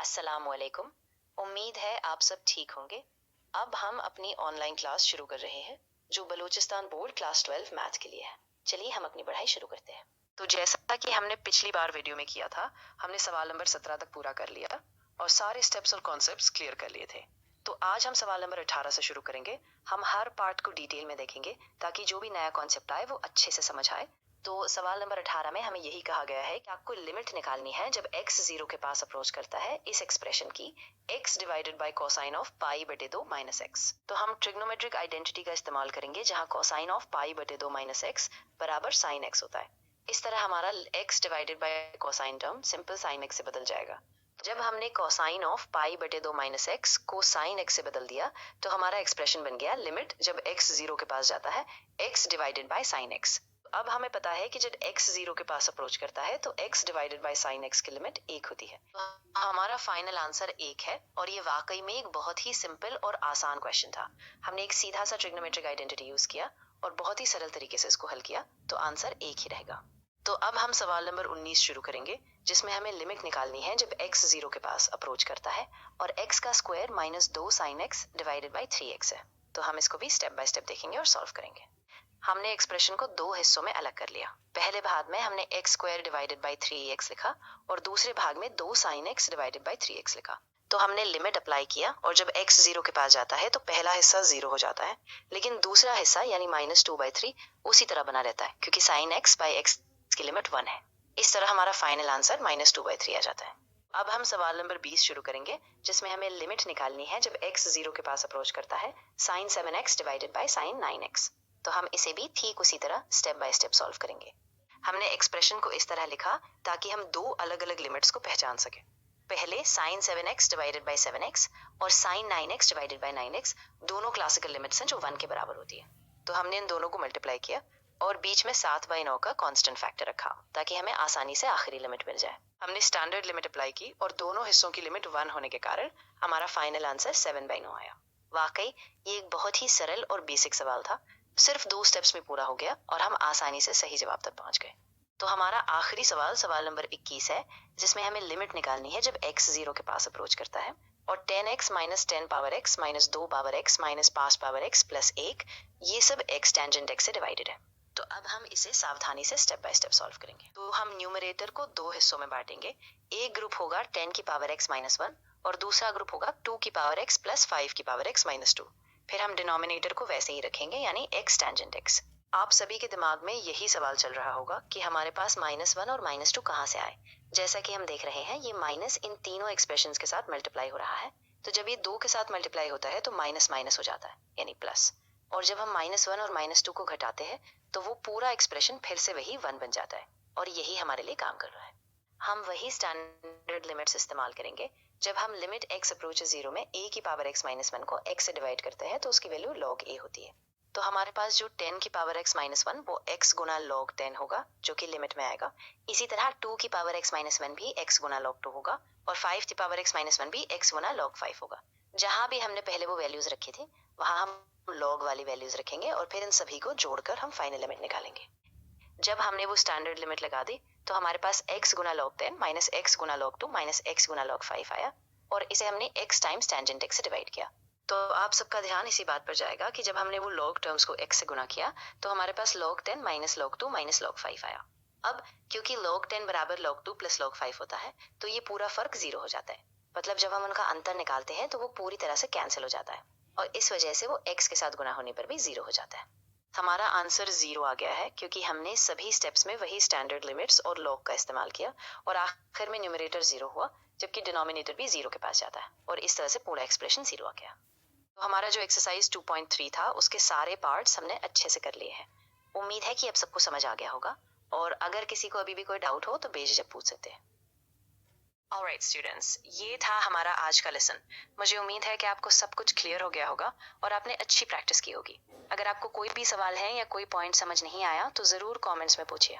अस्सलामुअलैकुम। उम्मीद है आप सब ठीक होंगे। अब हम अपनी ऑनलाइन क्लास शुरू कर रहे हैं जो बलूचिस्तान बोर्ड क्लास 12 मैथ के लिए है। चलिए हम अपनी पढ़ाई शुरू करते हैं। तो जैसा कि हमने पिछली बार वीडियो में किया था, हमने सवाल नंबर 17 तक पूरा कर लिया और सारे स्टेप्स और कॉन्सेप्ट्स क्लियर कर लिए थे। तो आज हम सवाल नंबर 18 से शुरू करेंगे। हम हर पार्ट को डिटेल में देखेंगे ताकि जो भी नया कॉन्सेप्ट आए वो अच्छे से समझ आए। तो सवाल नंबर 18 में हमें यही कहा गया है कि आपको लिमिट निकालनी है जब x 0 के पास अप्रोच करता है इस एक्सप्रेशन की x divided by cosine of pi बटे 2 माइनस एक्स। तो हम ट्रिग्नोमेट्रिक आइडेंटिटी का इस्तेमाल करेंगे जहां कोसाइन ऑफ पाई बटे 2 माइनस एक्स बराबर साइन एक्स होता है। इस तरह हमारा x divided by cosine term simple sine x से बदल जाएगा। जब हमने कोसाइन ऑफ पाई बटे 2 माइनस एक्स को साइन एक्स से बदल दिया तो हमारा एक्सप्रेशन बन गया लिमिट जब x 0 के पास जाता है x divided by sine x. अब हमें पता है कि जब x 0 के पास अप्रोच करता है तो x divided by sine x की लिमिट 1 होती है। तो हमारा फाइनल आंसर 1 है और ये वाकई में एक बहुत ही सिंपल और आसान क्वेश्चन था। हमने एक सीधा सा ट्रिग्नोमेट्रिक आइडेंटिटी यूज किया और बहुत ही सरल तरीके से इसको हल किया, तो आंसर 1 ही रहेगा। तो अब हम सवाल नंबर 19 शुरू करेंगे जिसमें हमें लिमिट निकालनी है जब x 0 के पास अप्रोच करता है और x का square minus 2 sine x divided by 3x है। तो हम इसको भी स्टेप बाय स्टेप देखेंगे और सॉल्व करेंगे। हमने एक्सप्रेशन को दो हिस्सों में अलग कर लिया। पहले भाग में हमने x square divided by 3x लिखा और दूसरे भाग में 2 sign x divided by 3x लिखा। तो हमने लिमिट अप्लाई किया और जब x 0 के पास जाता है तो पहला हिस्सा 0 हो जाता है, लेकिन दूसरा हिस्सा यानी माइनस 2/3 उसी तरह बना रहता है क्योंकि साइन x बाई x की लिमिट 1 है। इस तरह हमारा फाइनल आंसर माइनस 2/3 आ जाता है। अब हम सवाल नंबर 20 शुरू करेंगे जिसमें हमें लिमिट निकालनी है जब x 0 के पास अप्रोच करता है sign 7x divided by sine 9x। तो हम इसे भी ठीक उसी तरह स्टेप बाय स्टेप सॉल्व करेंगे। हमने एक्सप्रेशन को इस तरह लिखा ताकि हम दो अलग अलग लिमिट्स को पहचान सके। पहले sign 7x divided by 7x और sign 9x divided by 9x दोनों क्लासिकल लिमिट्स हैं जो 1 के बराबर होती है। तो हमने इन दोनों को मल्टीप्लाई किया और बीच में 7/9 का कांस्टेंट फैक्टर रखा ताकि हमें आसानी से आखिरी लिमिट मिल जाए। हमने स्टैंडर्ड लिमिट अप्लाई की और दोनों हिस्सों की लिमिट 1 होने के कारण हमारा फाइनल आंसर 7/9 आया। वाकई ये एक बहुत ही सरल और बेसिक सवाल था, सिर्फ 2 स्टेप्स में पूरा हो गया और हम आसानी से सही जवाब तक पहुंच गए। तो हमारा आखिरी सवाल सवाल नंबर 21 है जिसमें हमें लिमिट निकालनी है जब x 0 के पास अप्रोच करता है और 10x minus 10 power x minus 2 power x minus 5 power x plus 1 ये सब x टेंजेंट x से डिवाइडेड है। तो अब हम इसे सावधानी से स्टेप बाय स्टेप सॉल्व करेंगे। तो हम न्यूमरेटर को दो हिस्सों में बांटेंगे। एक ग्रुप होगा 10 की पावर x माइनस 1 और दूसरा ग्रुप होगा 2 की पावर x प्लस 5 की पावर x माइनस 2। फिर हम डिनोमिनेटर को वैसे ही रखेंगे यानी x टेंजेंट x। आप सभी के दिमाग में यही सवाल चल रहा होगा कि हमारे पास -1 और -2 कहाँ से आए। जैसा कि हम देख रहे हैं ये माइनस इन तीनों एक्सप्रेशंस के साथ मल्टीप्लाई हो रहा है, तो जब ये 2 के साथ मल्टीप्लाई होता है तो माइनस माइनस हो जाता है यानी प्लस, और जब हम -1 और -2 को घटाते हैं तो वो पूरा एक्सप्रेशन फिर से वही 1 बन जाता है और यही हमारे लिए काम कर रहा है। हम वही स्टैंडर्ड लिमिट्स इस्तेमाल करेंगे। जब हम लिमिट x अप्रोच 0 में a की पावर x माइनस 1 को x से डिवाइड करते हैं तो उसकी वैल्यू log a होती है। तो हमारे पास जो 10 की पावर x माइनस 1 वो x गुना log 10 होगा जो कि लिमिट में आएगा। इसी तरह 2 की पावर x माइनस 1 भी x गुना log 2 होगा और 5 की पावर x माइनस 1 भी x गुना log 5 होगा। जहां भी हमने पहले वो वैल्यूज रखी थी वहां हम log वाली वैल्यूज रखेंगे और फिर इन सभी को जोड़कर हम फाइनल लिमिट निकालेंगे। जब हमने वो स्टैंडर्ड लिमिट लगा दी तो हमारे पास x गुना log 10 माइनस x गुना log 2 माइनस x गुना log 5 आया और इसे हमने x टाइम्स टेंजेंट x से डिवाइड किया। तो आप सबका ध्यान इसी बात पर जाएगा कि जब हमने वो log टर्म्स को x से गुना किया तो हमारे पास log 10 minus log 2 minus log 5 आया। अब क्योंकि log 10 बराबर log 2 प्लस log 5 होता है तो ये पूरा फर्क 0 हो जाता है। मतलब जब हम उनका अंतर निकालते हैं तो वो पूरी तरह से कैंसिल हो जाता है और इस वजह से वो x के साथ गुना होने पर भी 0 हो जाता है। हमारा आंसर 0 आ गया है क्योंकि हमने सभी स्टेप्स में वही स्टैंडर्ड लिमिट्स और log का इस्तेमाल किया और आखिर में न्यूमरेटर 0 हुआ जबकि डिनोमिनेटर भी 0 के पास जाता है और इस तरह से पूरा एक्सप्रेशन 0 आ गया। तो हमारा जो एक्सरसाइज 2.3 था उसके सारे पार्ट्स हमने अच्छे से कर लिए हैं। उम्मीद है कि अब सबको समझ आ गया होगा और अगर किसी को अभी भी कोई डाउट हो तो बेझिझक पूछ सकते हैं। ऑलराइट स्टूडेंट्स, ये था हमारा आज का लेसन। मुझे उम्मीद है कि आपको सब कुछ क्लियर हो गया होगा और आपने अच्छी प्रैक्टिस की होगी। अगर आपको कोई भी सवाल है या कोई पॉइंट समझ नहीं आया तो ज़रूर कमेंट्स में पूछिए।